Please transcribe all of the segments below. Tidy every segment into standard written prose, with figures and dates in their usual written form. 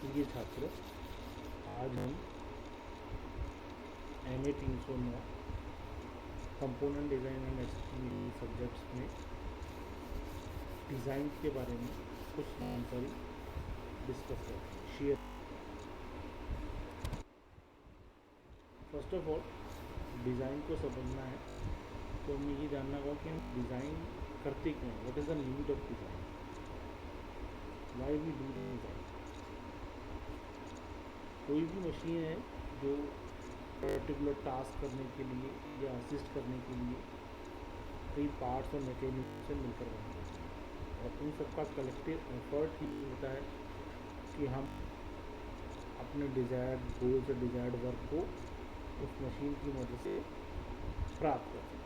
प्रिय छात्र, आज हम MA 309 component design and estimation subjects में डिज़ाइन के बारे में कुछ जानकारी डिस्कस करते हैं, share. First of all design को समझना है तो हमें ये जानना होगा कि हम डिज़ाइन करते क्यों हैं। What is the need of design, why we do design. कोई भी मशीन है जो पर्टिकुलर टास्क करने के लिए या असिस्ट करने के लिए कई पार्ट्स और मैकेनिज्म से मिलकर बनती है और उन सबका कलेक्टिव एफर्ट ही होता है कि हम अपने डिज़ायर्ड गोल्स और डिज़ायर्ड वर्क को उस मशीन की मदद से प्राप्त कर सकें।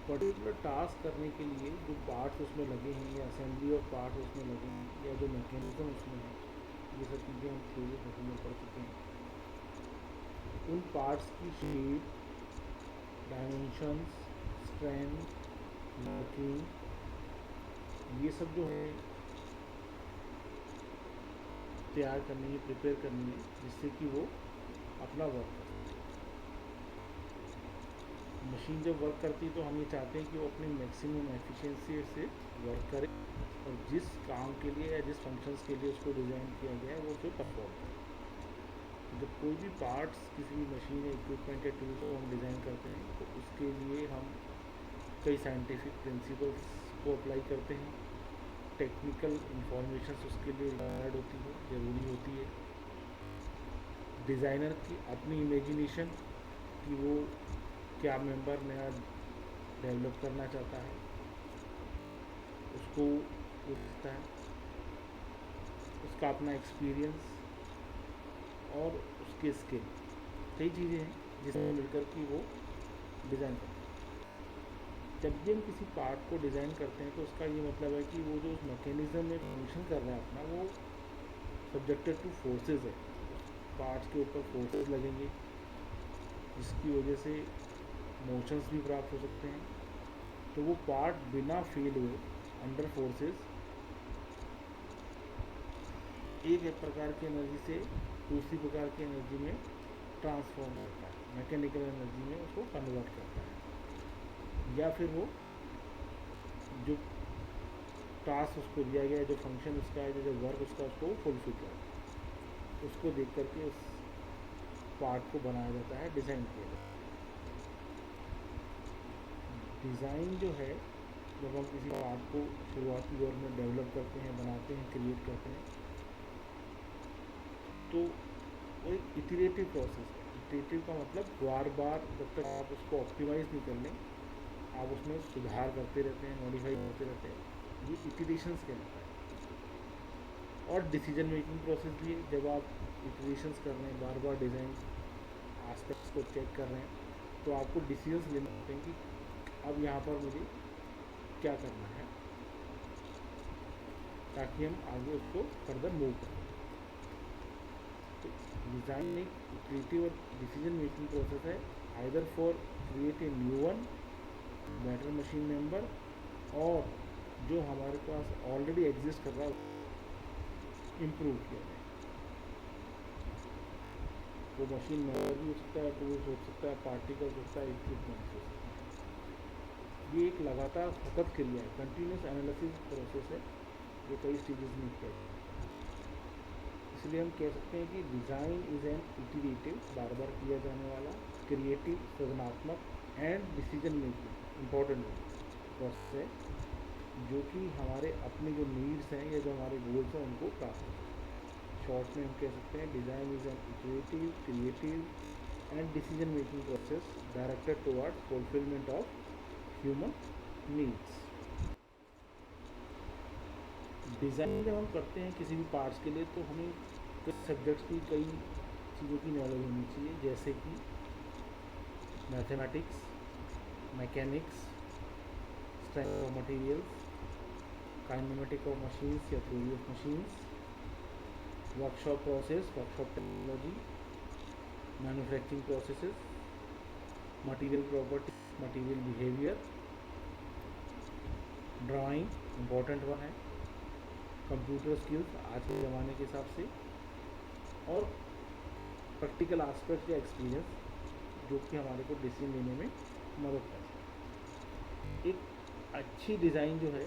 पर्टिकुलर टास्क करने के लिए जो पार्ट्स उसमें लगे हैं या असेंबली ऑफ पार्ट्स उसमें लगे हैं या जो मैकेनिज्म उसमें है, ये सब चीज़ें हम थ्योरी सेशन में पढ़ चुके हैं। उन पार्ट्स की शेप, डायमेंशंस, स्ट्रेंथ, वर्किंग, ये सब जो है तैयार करनी है, प्रिपेयर करनी है, जिससे कि वो अपना वर्क करे। मशीन जब वर्क करती है तो हम ये चाहते हैं कि वो अपनी मैक्सिमम एफिशिएंसी से वर्क करे और जिस काम के लिए या जिस फंक्शंस के लिए उसको डिज़ाइन किया गया है वो उसे परफॉर्म करे। जब कोई भी पार्ट्स किसी भी मशीन या इक्विपमेंट या टूल्स को हम डिज़ाइन करते हैं तो उसके लिए हम कई साइंटिफिक प्रिंसिपल्स को अप्लाई करते हैं। टेक्निकल इंफॉर्मेशन उसके लिए रिक्वायर्ड होती है, ज़रूरी होती है। डिज़ाइनर की अपनी इमेजिनेशन कि वो क्या मेंबर नया डेवलप करना चाहता है, उसको पूछता है, उसका अपना एक्सपीरियंस और उसके स्किल, कई चीज़ें हैं जिसमें मिलकर कि वो डिज़ाइन करता है। जब भी हम किसी पार्ट को डिज़ाइन करते हैं तो उसका ये मतलब है कि वो जो उस मैकेनिज़्म में फंक्शन कर रहा है अपना, वो सब्जेक्टेड टू फोर्सेस है। पार्ट्स के ऊपर फोर्सेस लगेंगे जिसकी वजह से मोशंस भी प्राप्त हो सकते हैं। तो वो पार्ट बिना फेल हुए अंडर फोर्सेस एक प्रकार की एनर्जी से दूसरी प्रकार की एनर्जी में ट्रांसफॉर्म करता है, मैकेनिकल एनर्जी में उसको कन्वर्ट करता है, या फिर वो जो टास्क उसको दिया गया है, जो फंक्शन उसका है, जो वर्क उसका, उसको फुलफिल करता है। उसको देख करके उस पार्ट को बनाया जाता है, डिज़ाइन किया जाता है। डिज़ाइन जो है, जब हम किसी पार्ट को शुरुआती दौर में डेवलप करते हैं, बनाते हैं, क्रिएट करते हैं, तो वो एक इटरेटिव प्रोसेस है। इटरेटिव का मतलब बार बार जब तक आप उसको ऑप्टिमाइज़ नहीं कर लें, आप उसमें सुधार करते रहते हैं, मॉडिफाई करते रहते हैं, ये इटरेशंस कहलाता है। और डिसीजन मेकिंग प्रोसेस भी है। जब आप इटरेशंस कर रहे हैं, बार बार डिज़ाइन एस्पेक्ट्स को चेक कर रहे हैं, तो आपको डिसीजंस लेने होते हैं कि अब यहाँ पर मुझे क्या करना है ताकि हम आगे उसको फर्दर मूव करें। तो डिज़ाइन एक क्रिएटिव और डिसीजन मेकिंग प्रोसेस है, either for create a new one better machine member, और जो हमारे पास ऑलरेडी एग्जिस्ट कर रहा है इम्प्रूव किया जाए। वो मशीन मेंबर भी हो सकता है, टूल्स हो सकता है, पार्टिकल्स हो सकता है, इक्विपमेंट्स हो सकता है। ये एक लगातार सतत क्रिया है, कंटिन्यूस एनालिसिस प्रोसेस है, जो कई स्टेजेस में किया जाता है। इसलिए हम कह सकते हैं कि डिज़ाइन इज़ एन इटरेटिव, बार बार किया जाने वाला, क्रिएटिव, सृजनात्मक and decision making important process है, जो कि हमारे अपने जो नीड्स हैं या जो हमारे गोल्स हैं उनको प्राप्त करता है। शॉर्ट में हम कह सकते हैं design is an iterative, creative and decision making process directed toward fulfilment of human needs. Design जब हम करते हैं किसी भी पार्ट्स के लिए तो हमें कई सब्जेक्ट्स की, कई चीज़ों की नॉलेज होनी चाहिए, जैसे कि mathematics, mechanics, strength of materials, kinematic of machines या theory of machines, workshop process, workshop technology, manufacturing processes, material property, material behaviour, drawing important one है, कंप्यूटर स्किल्स आज के ज़माने के हिसाब से, और प्रैक्टिकल एस्पेक्ट या एक्सपीरियंस जो कि हमारे को डिसीजन लेने में मदद कर सकता है। एक अच्छी डिज़ाइन जो है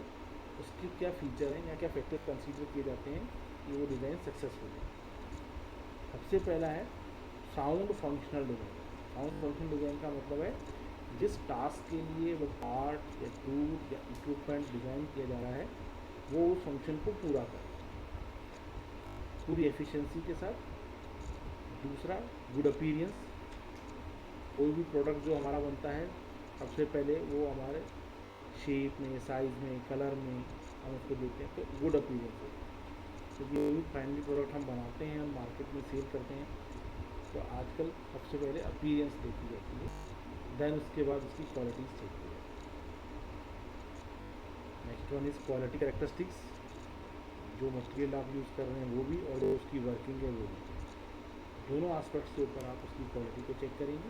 उसके क्या फीचर हैं या क्या फैक्टर कंसीडर किए जाते हैं कि वो डिज़ाइन सक्सेसफुल है। सबसे पहला है sound functional design. Sound functional design का मतलब है जिस टास्क के लिए वो पार्ट या टूल या इक्विपमेंट डिज़ाइन किया जा रहा है वो उस फंक्शन को पूरा करे पूरी एफिशिएंसी के साथ। दूसरा, गुड अपीयरेंस। कोई भी प्रोडक्ट जो हमारा बनता है सबसे पहले वो हमारे शेप में, साइज़ में, कलर में हम उसको देखते हैं, तो गुड अपीयरेंस है। क्योंकि कोई भी फाइनली प्रोडक्ट हम बनाते हैं, हम मार्केट में सेल करते हैं, तो आजकल सबसे पहले अपीयरेंस देखी जाती है, देन उसके बाद उसकी क्वालिटीज़ चेक की जाती है। Next one is quality characteristics. जो मटेरियल आप यूज़ कर रहे हैं वो भी, और जो उसकी वर्किंग है वो भी, दोनों एस्पेक्ट्स के ऊपर आप उसकी क्वालिटी को चेक करेंगे।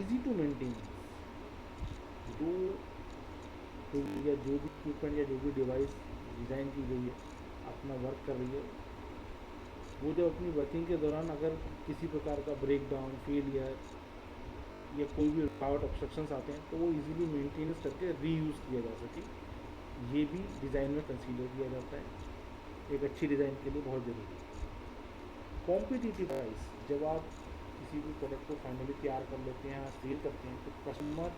Easy to maintain. जो या जो भी इक्विपमेंट या जो भी डिवाइस डिज़ाइन की गई है, अपना वर्क कर रही है, वो जब अपनी वर्किंग के दौरान अगर किसी प्रकार का ब्रेक डाउन, फेलियर या कोई भी रुकावट, ऑब्स्ट्रक्शंस आते हैं, तो वो इजीली मेंटेनेंस करके रीयूज़ किया जा सके, ये भी डिज़ाइन में कंसीडर किया जाता है। एक अच्छी डिज़ाइन के लिए बहुत ज़रूरी है। Competitive price. जब आप किसी भी प्रोडक्ट को फाइनली तैयार कर लेते हैं, सेल करते हैं, तो कस्टमर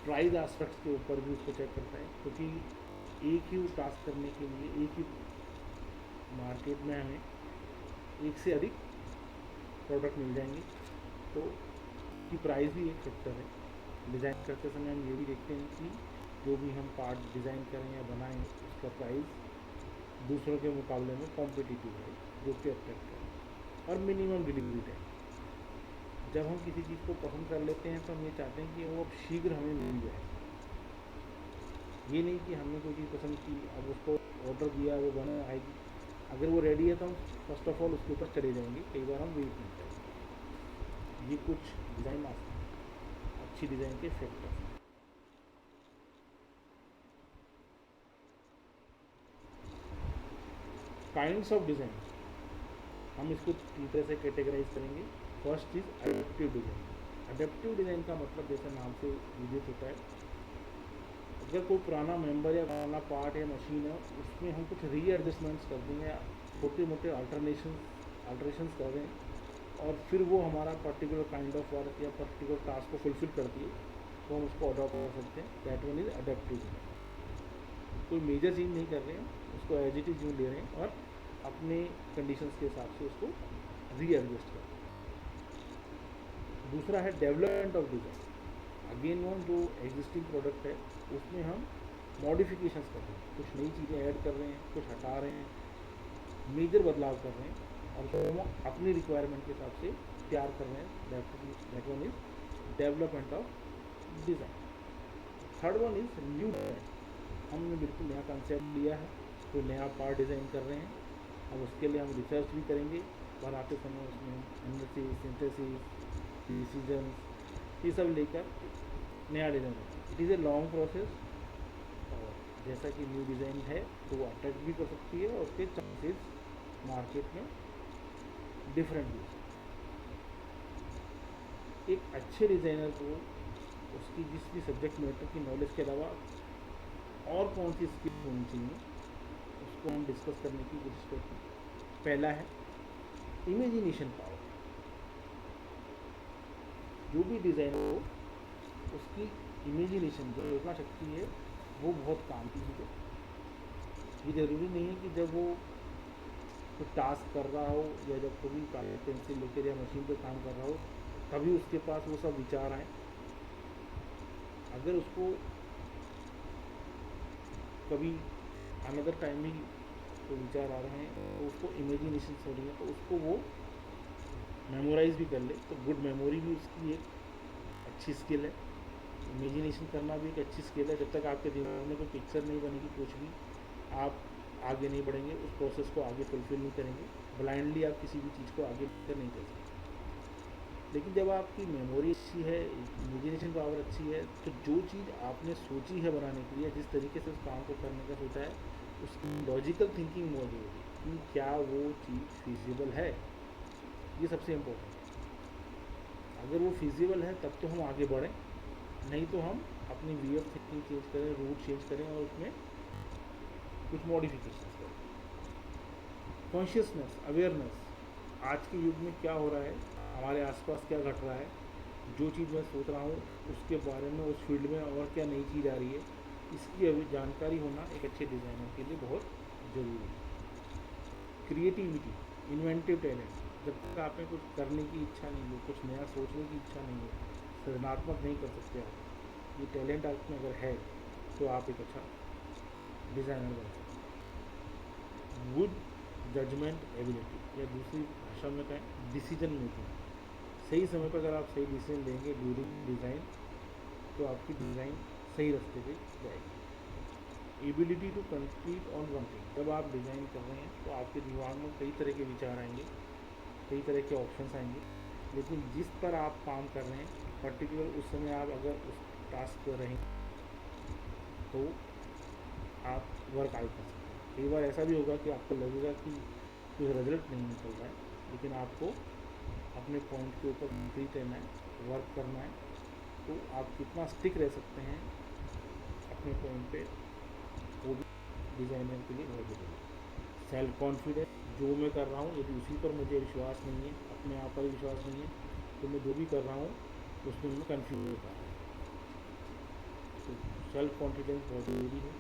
प्राइस एस्पेक्ट्स के ऊपर भी उसको चेक करता है, क्योंकि एक ही टास्क करने के लिए एक ही मार्केट में हमें एक से अधिक प्रोडक्ट मिल जाएंगे, तो उसकी प्राइस भी एक फैक्टर है। डिज़ाइन करते समय हम ये भी देखते हैं कि जो भी हम पार्ट डिज़ाइन करें या बनाएं, उसका प्राइस दूसरों के मुकाबले में कॉम्पिटिटिव है, जो कि अट्रैक्ट है। और मिनिमम डिलीवरी टाइम। जब हम किसी चीज़ को पसंद कर लेते हैं तो हम ये चाहते हैं कि वो अब शीघ्र हमें मिल जाए। ये नहीं कि हमने कोई चीज़ पसंद की, अब उसको ऑर्डर दिया, वो बना आएगी, अगर वो रेडी है तो हम फर्स्ट ऑफ ऑल उसके ऊपर चले जाएंगे, कई बार हम वेट नहीं करेंगे। ये कुछ डिज़ाइन अच्छी डिज़ाइन के फैक्टर। काइंड्स ऑफ डिज़ाइन, हम इसको तीन तरह से कैटेगराइज करेंगे। First is adaptive design. Adaptive design का मतलब जैसे नाम से विदित होता है, अगर कोई पुराना मेंबर या पुराना पार्ट या मशीन है, उसमें हम कुछ रीएडजस्टमेंट्स कर दें या छोटे मोटे अल्ट्रेशंस कर दें, और फिर वो हमारा पर्टिकुलर काइंड ऑफ वर्क या पर्टिकुलर टास्क को फुलफिल करती है, तो हम उसको अडॉप्ट कर सकते हैं। That one is adaptive design. कोई मेजर चेंज नहीं कर रहे हैं, उसको एज इट इज़ यूँ ले रहे हैं और अपने कंडीशंस के हिसाब से उसको रीएडजस्ट कर। दूसरा है development of design. Again one, जो एग्जिस्टिंग प्रोडक्ट है उसमें हम मॉडिफिकेशंस कर रहे हैं, कुछ नई चीज़ें ऐड कर रहे हैं, कुछ हटा रहे हैं, मेजर बदलाव कर रहे हैं, और जो हम अपनी रिक्वायरमेंट के हिसाब से तैयार कर रहे हैं। That one is development of design. Third one is new design. हमने बिल्कुल नया कंसेप्ट लिया है, कोई नया पार्ट डिज़ाइन कर रहे हैं, अब उसके लिए हम रिसर्च भी करेंगे, बनाते समय उसमें एनालिसिस, सिंथेसिस, डिसीजन, ये सब लेकर नया डिज़ाइन है। It is a long process, और जैसा कि न्यू डिज़ाइन है तो वो अट्रैक्ट भी कर सकती है, और उसके चांसेस मार्केट में डिफरेंट भी। एक अच्छे डिज़ाइनर को उसकी जिस भी सब्जेक्ट मैटर की नॉलेज के अलावा और कौन सी स्किल होनी चाहिए, उसको हम डिस्कस करने की कोशिश करते हैं। पहला है इमेजिनेशन पावर। जो भी डिज़ाइनर हो उसकी इमेजिनेशन, जो कल्पना शक्ति है, वो बहुत काम की चीज़ है। ये ज़रूरी नहीं है कि जब वो कोई टास्क कर रहा हो या जब कोई पेंसिल लेकर या मशीन पर काम कर रहा हो तभी उसके पास वो सब विचार आए। अगर उसको कभी अनदर टाइम भी कोई विचार आ रहे हैं तो उसको इमेजिनेशन हो रही है, तो उसको वो मेमोराइज भी कर ले, तो गुड मेमोरी भी उसकी एक अच्छी स्किल है। इमेजिनेशन करना भी एक अच्छी स्किल है। जब तक आपके दिमाग में कोई पिक्चर नहीं बनेगी, कुछ भी आप आगे नहीं बढ़ेंगे, उस प्रोसेस को आगे फुलफिल नहीं करेंगे। ब्लाइंडली आप किसी भी चीज़ को आगे नहीं कर सकते। लेकिन जब आपकी मेमोरी अच्छी है, इमेजिनेशन पावर अच्छी है, तो जो चीज़ आपने सोची है बनाने के लिए, जिस तरीके से उस काम को करने का सोचा है, उसकी लॉजिकल थिंकिंग मौजूद है कि क्या वो चीज़ फिजिबल है, ये सबसे इम्पोर्टेंट है। अगर वो फिजिबल है तब तो हम आगे बढ़ें, नहीं तो हम अपनी वे ऑफ थिंकिंग चेंज करें, रूट चेंज करें और उसमें कुछ मॉडिफिकेशन करें। कॉन्शियसनेस, अवेयरनेस, आज के युग में क्या हो रहा है, हमारे आसपास क्या घट रहा है, जो चीज़ मैं सोच रहा हूँ उसके बारे में, उस फील्ड में और क्या नई चीज़ आ रही है, इसकी अभी जानकारी होना एक अच्छे डिज़ाइनर के लिए बहुत ज़रूरी है। क्रिएटिविटी, इन्वेंटिव टैलेंट, जब तक आप में कुछ करने की इच्छा नहीं हो, कुछ नया सोचने की इच्छा नहीं हो, सृजनात्मक नहीं कर सकते आप, ये टैलेंट आप में अगर है तो आप एक अच्छा डिज़ाइनर बन सकते हैं। गुड जजमेंट एबिलिटी, या दूसरी भाषा में कहें डिसीजन मेकिंग, सही समय पर अगर आप सही डिसीजन लेंगे ड्यूरिंग डिज़ाइन तो आपकी डिज़ाइन सही रास्ते पे जाएगी। Ability to complete on one thing, जब आप डिज़ाइन कर रहे हैं तो आपके दिमाग में कई तरह के विचार आएंगे, कई तरह के ऑप्शंस आएंगे, लेकिन जिस पर आप काम कर रहे हैं पर्टिकुलर उस समय आप अगर उस टास्क पर रहें तो आप वर्क आउट कर सकते हैं। कई बार ऐसा भी होगा कि आपको लगेगा कि कोई रिजल्ट नहीं निकल रहा है, लेकिन आपको अपने पॉइंट के ऊपर कंप्लीट रहना है, वर्क करना है, तो आप कितना स्टिक रह सकते हैं अपने पॉइंट पे, वो भी डिज़ाइनर के लिए बहुत ज़रूरी है। सेल्फ कॉन्फिडेंस, जो मैं कर रहा हूँ यदि उसी पर मुझे विश्वास नहीं है, अपने आप पर विश्वास नहीं है, तो मैं जो भी कर रहा हूँ उसमें मैं कन्फ्यूज होता हूँ। तो सेल्फ कॉन्फिडेंस बहुत ज़रूरी है।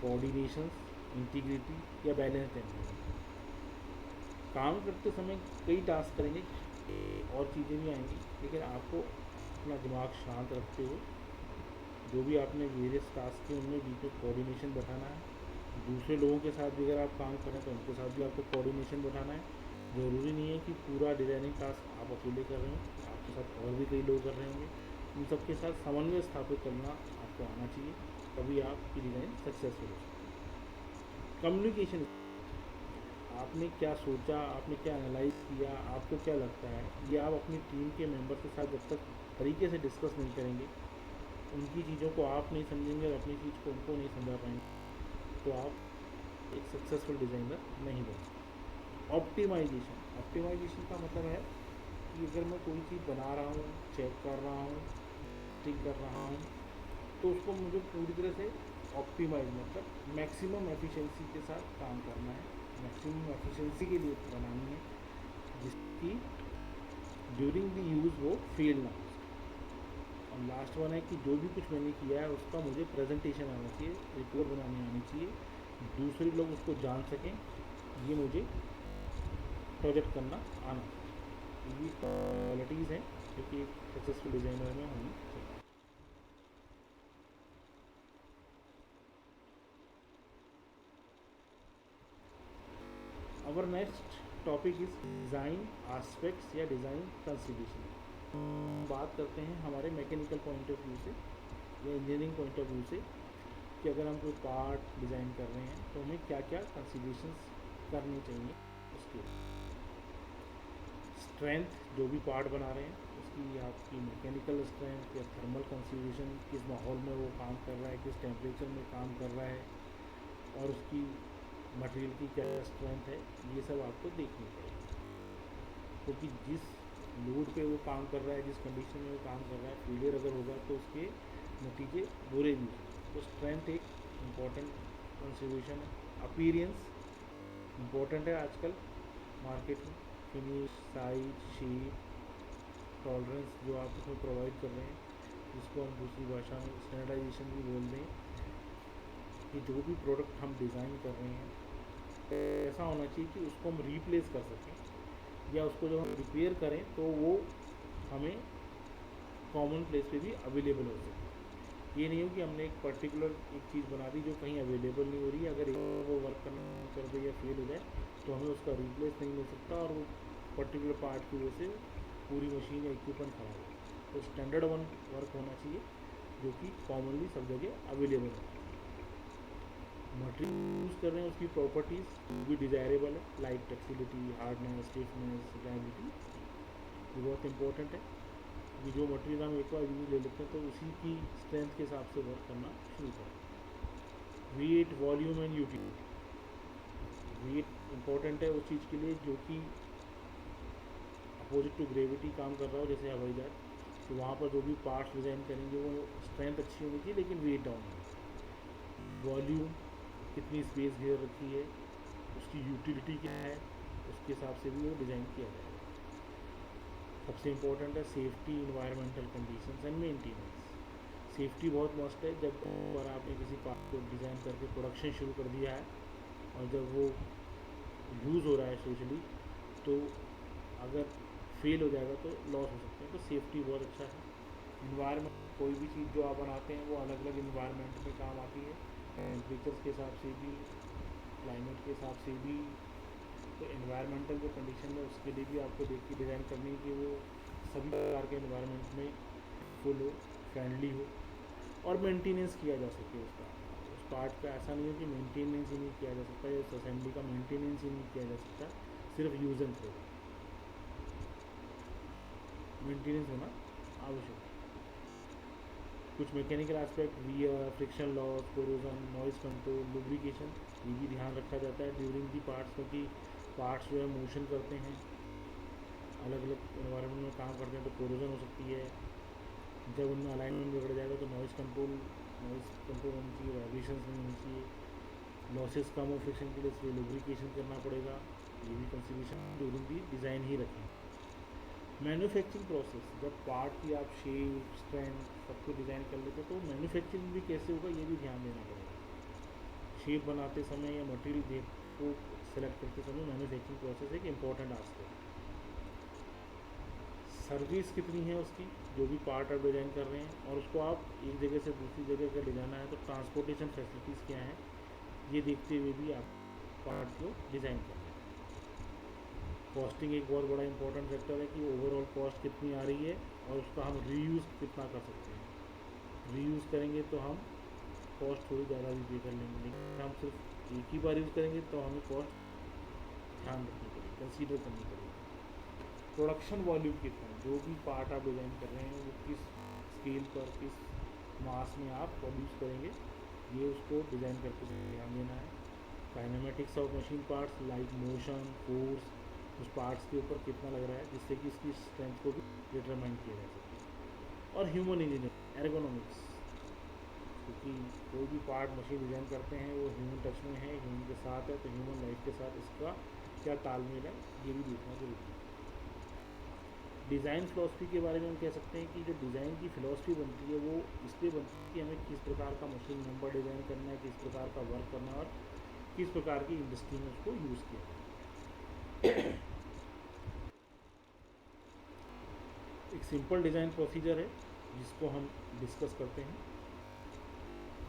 कोऑर्डिनेशन, इंटीग्रिटी या बैलेंस टेंशन, काम करते समय कई टास्क करेंगे और चीज़ें भी आएंगी, लेकिन आपको अपना दिमाग शांत रखते हुए जो भी आपने वेरियस टास्क किए उनमें बीच में कोऑर्डिनेशन बैठाना है। दूसरे लोगों के साथ भी अगर आप काम करें तो उनके साथ भी आपको कोऑर्डिनेशन बैठाना है। ज़रूरी नहीं है कि पूरा डिज़ाइनिंग टास्क आप अकेले कर रहे हो, आपके साथ और भी कई लोग कर रहे होंगे, उन सबके साथ समन्वय स्थापित करना आपको आना चाहिए, तभी आपकी डिज़ाइन सक्सेसफुल हो सकती है। कम्युनिकेशन, आपने क्या सोचा, आपने क्या एनालाइज किया, आपको क्या लगता है, ये आप अपनी टीम के मेंबर के साथ जब तक तरीके से डिस्कस नहीं करेंगे, उनकी चीज़ों को आप नहीं समझेंगे और अपनी चीज़ को उनको नहीं समझा पाएंगे, तो आप एक सक्सेसफुल डिज़ाइनर नहीं बन सकते। ऑप्टिमाइजेशन, ऑप्टिमाइजेशन का मतलब है कि अगर मैं कोई चीज़ बना रहा हूँ, चेक कर रहा हूँ, टिक कर रहा हूँ, तो उसको मुझे पूरी तरह से ऑप्टिमाइज मतलब मैक्सिमम एफिशिएंसी के साथ काम करना है, मैक्सिमम एफिशिएंसी के लिए बनानी है, जिसकी ड्यूरिंग द यूज़ वो फेल ना हो। और लास्ट वन है कि जो भी कुछ मैंने किया है उसका मुझे प्रेजेंटेशन आना चाहिए, रिपोर्ट बनानी आनी चाहिए, दूसरे लोग उसको जान सकें, ये मुझे प्रोजेक्ट करना आना चाहिए। ये क्वालिटीज़ हैं जो कि एक सक्सेसफुल डिज़ाइनर में होनी चाहिए। Our next topic is design aspects या डिज़ाइन कंसिडरेशन। बात करते हैं हमारे मैकेनिकल पॉइंट ऑफ व्यू से या इंजीनियरिंग पॉइंट ऑफ व्यू से कि अगर हम कोई पार्ट डिज़ाइन कर रहे हैं तो हमें क्या क्या कंसिडरेशंस करनी चाहिए। उसके स्ट्रेंथ, जो भी पार्ट बना रहे हैं उसकी आपकी मैकेनिकल स्ट्रेंथ या थर्मल कंसिडरेशन, किस माहौल में वो काम कर रहा है, किस टेम्परेचर में काम कर रहा है, और उसकी मटेरियल की क्या स्ट्रेंथ है, ये सब आपको देखनी पड़ेगी। क्योंकि जिस लोड पे वो काम कर रहा है, जिस कंडीशन में वो काम कर रहा है, फेलियर अगर होगा तो उसके नतीजे बुरे भी होंगे। तो स्ट्रेंथ एक इम्पॉर्टेंट कंसिडरेशन है। अपीयरेंस इम्पॉर्टेंट है आजकल मार्केट में, फिनिश, साइज, शेप, टॉलरेंस जो आप उसमें प्रोवाइड कर रहे हैं, जिसको हम दूसरी भाषा में स्टैंडर्डाइजेशन भी बोल दें, कि जो भी प्रोडक्ट हम डिज़ाइन कर रहे हैं ऐसा होना चाहिए कि उसको हम रिप्लेस कर सकें, या उसको जब हम रिपेयर करें तो वो हमें कॉमन प्लेस पे भी अवेलेबल हो सके। ये नहीं हो कि हमने एक पर्टिकुलर एक चीज़ बना दी जो कहीं अवेलेबल नहीं हो रही है, अगर वो वर्क करना कर दे या फेल हो जाए तो हमें उसका रिप्लेस नहीं मिल सकता और वो पर्टिकुलर पार्ट की वजह से पूरी मशीन या इक्विपमेंट खराब हो। तो स्टैंडर्ड वन वर्क होना चाहिए जो कि कॉमनली सब जगह अवेलेबल है। मटेरियल यूज़ कर रहे हैं उसकी प्रॉपर्टीज़ भी डिज़ायरेबल है, like flexibility, hardness, stiffness, reliability, ये बहुत इंपॉर्टेंट है कि जो मटेरियल हम एक बार यूज़ ले लेते हैं तो उसी की स्ट्रेंथ के हिसाब से वर्क करना शुरू करें। Weight, volume and utility, weight important है उस चीज़ के लिए जो कि अपोजिट टू ग्रेविटी काम कर रहा हो, जैसे हवाई जहाज। तो वहाँ पर जो भी पार्ट्स डिज़ाइन करेंगे वो स्ट्रेंथ अच्छी होनी चाहिए लेकिन वेट डाउन होगी। वॉल्यूम, कितनी स्पेस घेर रखी है, उसकी यूटिलिटी क्या है, उसके हिसाब से भी वो डिज़ाइन किया जाएगा। सबसे इम्पोर्टेंट है safety, environmental conditions and maintenance. Safety बहुत मस्ट है। जब पर आपने किसी पार्ट को डिज़ाइन करके प्रोडक्शन शुरू कर दिया है और जब वो यूज़ हो रहा है सोशली, तो अगर फेल हो जाएगा तो लॉस हो सकते हैं। तो सेफ्टी बहुत अच्छा है। इन्वायरमेंट, कोई भी चीज़ जो आप बनाते हैं वो अलग अलग इन्वायरमेंट में काम आती है, टेम्परेचर्स के हिसाब से भी, क्लाइमेट के हिसाब से भी। तो इन्वायरमेंटल जो कंडीशन है उसके लिए भी आपको देख के डिज़ाइन करनी है कि वो सभी प्रकार के इन्वायरमेंट में फुल हो, फ्रेंडली हो और मेंटेनेंस किया जा सके उसका। उस पार्ट का ऐसा नहीं है कि मेंटेनेंस ही नहीं किया जा सकता या उस असेंबली का मेंटेनेंस ही नहीं किया जा सकता, सिर्फ यूज़ एंड थ्रो। मेंटेनेंस होना आवश्यक है। कुछ mechanical aspect, wear, friction loss, corrosion, noise control, lubrication, ये भी ध्यान रखा जाता है ड्यूरिंग दी पार्ट्स, क्योंकि पार्ट्स जो है मोशन करते हैं, अलग अलग एनवायरनमेंट में काम करते हैं, तो कोरोजन हो सकती है। जब उनमें अलाइनमेंट बिगड़ जाएगा तो नॉइज़ कंट्रोल होनी चाहिए, वाइब्रेशंस नहीं होनी चाहिए। लॉसेस कम हो फ्रिक्शन के लिए, इसलिए लुब्रिकेशन करना पड़ेगा। ये भी कंसिडरेशन ड्यूरिंग दी डिज़ाइन ही रखें। मैन्युफैक्चरिंग प्रोसेस, जब पार्ट की आप शेप, स्ट्रेंथ सब कुछ डिज़ाइन कर लेते तो मैन्युफैक्चरिंग भी कैसे होगा ये भी ध्यान देना पड़ेगा। शेप बनाते समय या मटेरियल को सेलेक्ट करते समय मैन्युफैक्चरिंग प्रोसेस एक इम्पॉर्टेंट आस्पेक्ट है। सर्विस कितनी है उसकी, जो भी पार्ट आप डिज़ाइन कर रहे हैं, और उसको आप एक जगह से दूसरी जगह अगर ले जाना है तो ट्रांसपोर्टेशन फैसिलिटीज़ क्या हैं, ये देखते हुए भी आप पार्ट को डिज़ाइन करना है। कॉस्टिंग एक बहुत बड़ा इंपॉर्टेंट फैक्टर है कि ओवरऑल कॉस्ट कितनी आ रही है और उसका हम रीयूज़ कितना कर सकते हैं। रीयूज़ करेंगे तो हम कॉस्ट थोड़ी ज़्यादा भी पे कर लेंगे, लेकिन हम सिर्फ एक ही बार यूज़ करेंगे तो हमें कॉस्ट ध्यान रखनी पड़ेगी, कंसीडर करनी पड़ेगी। प्रोडक्शन वॉल्यूम कितना है, जो भी पार्ट आप डिज़ाइन कर रहे हैं वो किस स्केल पर, किस मास में आप प्रोड्यूस करेंगे, ये उसको डिज़ाइन करके ध्यान देना है। Kinematics of machine parts like motion, force, उस पार्ट्स के ऊपर कितना लग रहा है, जिससे कि इसकी स्ट्रेंथ को भी डिटरमाइन किया जा सके। और ह्यूमन इंजीनियरिंग, एर्गोनॉमिक्स, क्योंकि कोई भी पार्ट मशीन डिज़ाइन करते हैं वो ह्यूमन टच में है, ह्यूमन के साथ है, तो ह्यूमन लाइफ के साथ इसका क्या तालमेल है ये भी देखना जरूरी है। डिज़ाइन फ़िलासफ़ी के बारे में हम कह सकते हैं कि जो डिज़ाइन की फ़िलासफ़ी बनती है वो इसलिए बनती है कि हमें किस प्रकार का मशीन नंबर डिज़ाइन करना है, किस प्रकार का वर्क करना है और किस प्रकार की इंडस्ट्री में उसको यूज़ किया। एक सिंपल डिज़ाइन प्रोसीजर है जिसको हम डिस्कस करते हैं।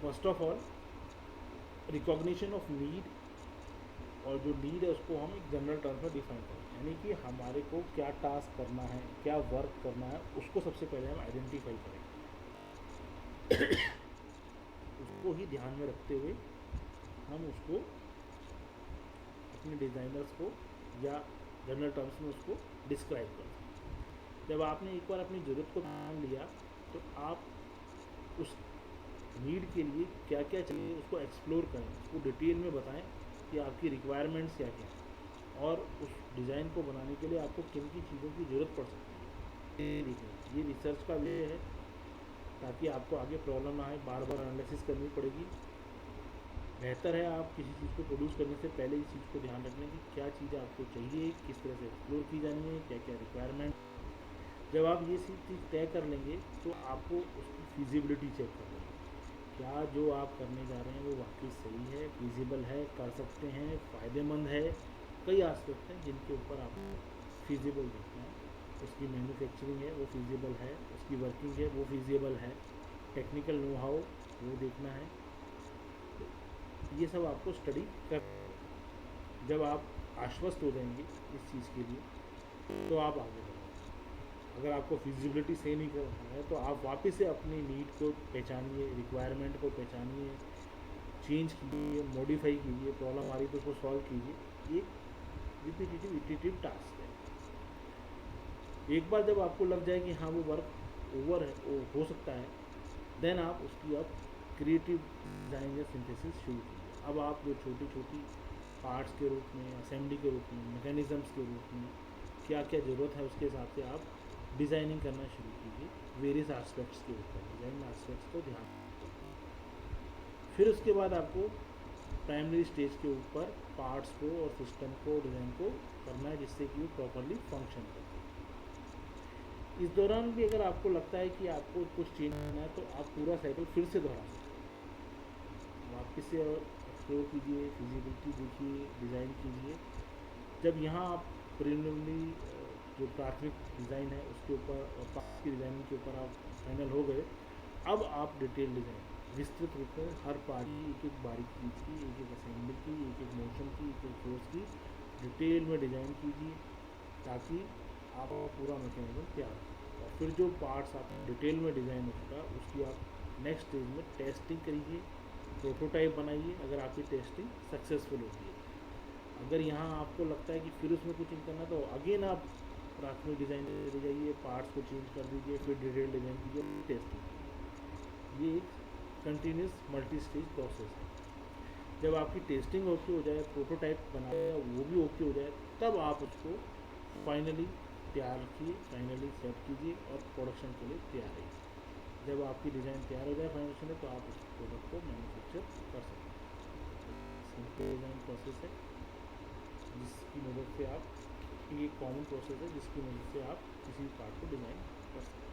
First of all, recognition of need, और जो नीड है उसको हम एक जनरल टर्म में डिफाइन करते हैं, यानी कि हमारे को क्या टास्क करना है, क्या वर्क करना है, उसको सबसे पहले हम आइडेंटिफाई करेंगे। उसको ही ध्यान में रखते हुए हम उसको अपने डिज़ाइनर्स को या जनरल टर्म्स में उसको डिस्क्राइब करते हैं। जब आपने एक बार अपनी ज़रूरत को मान लिया तो आप उस नीड के लिए क्या क्या चाहिए उसको एक्सप्लोर करें, उसको डिटेल में बताएं कि आपकी रिक्वायरमेंट्स क्या क्या हैं और उस डिज़ाइन को बनाने के लिए आपको किन की चीज़ों की ज़रूरत पड़ सकती है। ये रिसर्च का विषय है ताकि आपको आगे प्रॉब्लम ना आए, बार बार एनालिसिस करनी पड़ेगी। बेहतर है आप किसी चीज़ को प्रोड्यूस करने से पहले इस चीज़ को ध्यान रखने की क्या चीज़ें आपको चाहिए, किस तरह से एक्सप्लोर की जानी है, क्या क्या रिक्वायरमेंट। जब आप ये चीज़ तय कर लेंगे तो आपको उसकी फिजिबिलिटी चेक कर लेंगे, क्या जो आप करने जा रहे हैं वो वाकई सही है, फिजिबल है, कर सकते हैं, फ़ायदेमंद है। कई आस्पेक्ट हैं जिनके ऊपर आपको फिजिबल देखना है। उसकी मैन्युफैक्चरिंग है वो फिजिबल है, उसकी वर्किंग है वो फिजिबल है, टेक्निकल नो हाउ वो देखना है। ये सब आपको स्टडी कर, जब आप आश्वस्त हो जाएंगे इस चीज़ के लिए तो आप आगे बढ़ेंगे। अगर आपको फिजिबिलिटी सही नहीं करना है तो आप वापस से अपनी नीड को पहचानिए, रिक्वायरमेंट को पहचानिए, चेंज कीजिए, मॉडिफाई कीजिए, प्रॉब्लम आ रही तो उसको सॉल्व कीजिए। ये रिपीटेटिव इटरेटिव टास्क है। एक बार जब आपको लग जाए कि हाँ वो वर्क ओवर है, वो हो सकता है, देन आप उसकी अब क्रिएटिव डिज़ाइन या सिंथेसिस शुरू कीजिए। अब आप जो छोटी छोटी पार्ट्स के रूप में, असेंबली के रूप में, मैकेनिज़म्स के रूप में क्या क्या ज़रूरत है उसके हिसाब से आप डिज़ाइनिंग करना शुरू कीजिए वेरियस एस्पेक्ट्स के ऊपर, डिज़ाइन एस्पेक्ट्स को ध्यान रखिए। फिर उसके बाद आपको प्राइमरी स्टेज के ऊपर पार्ट्स को और सिस्टम को, डिज़ाइन को करना है जिससे कि वो प्रॉपरली फंक्शन करे। इस दौरान भी अगर आपको लगता है कि आपको कुछ चेंज करना है तो आप पूरा साइकिल फिर से दोहरा सकते हैं। वापस से एक्सप्लोर कीजिए, फिजिबिलिटी देखिए, डिज़ाइन कीजिए। जब यहाँ आप प्रिलिमिनरी जो प्राथमिक डिज़ाइन है उसके ऊपर और पार्ट्स की डिज़ाइनिंग के ऊपर आप फाइनल हो गए, अब आप डिटेल डिज़ाइन विस्तृत रूप में हर पार्ट की, एक एक बारीक चीज़ की, एक एक असेंबली की, एक एक मोशन की, एक एक फोर्स की डिटेल में डिज़ाइन कीजिए ताकि आपका पूरा मैकेनिज्म तैयार हो। और फिर जो पार्ट्स आप डिटेल में डिज़ाइन हो चुका उसकी आप नेक्स्ट स्टेज में टेस्टिंग करिए, प्रोटोटाइप बनाइए अगर आपकी टेस्टिंग सक्सेसफुल होती है। अगर यहाँ आपको लगता है कि फिर उसमें कुछ चेंज करना तो अगेन आप प्राथमिक डिज़ाइन ले जाइए, पार्ट्स को चेंज कर दीजिए, फिर डिटेल डिज़ाइन कीजिए, टेस्टिंग कीजिए। ये एक कंटिन्यूस मल्टी स्टेज प्रोसेस है। जब आपकी टेस्टिंग ओके हो जाए, प्रोटोटाइप बनाया वो भी ओके हो जाए, तब आप उसको फाइनली तैयार रखिए, फाइनली सेट कीजिए और प्रोडक्शन के लिए तैयार रहिए। जब आपकी डिज़ाइन तैयार हो जाए फाइनेंशियल में तो आप उस प्रोडक्ट को मैन्युफैक्चर कर सकते हैं। सिंपल डिज़ाइन प्रोसेस है जिसकी मदद से आप, ये कॉमन प्रोसेस है जिसकी मदद से आप किसी भी पार्ट को डिज़ाइन कर सकते हैं।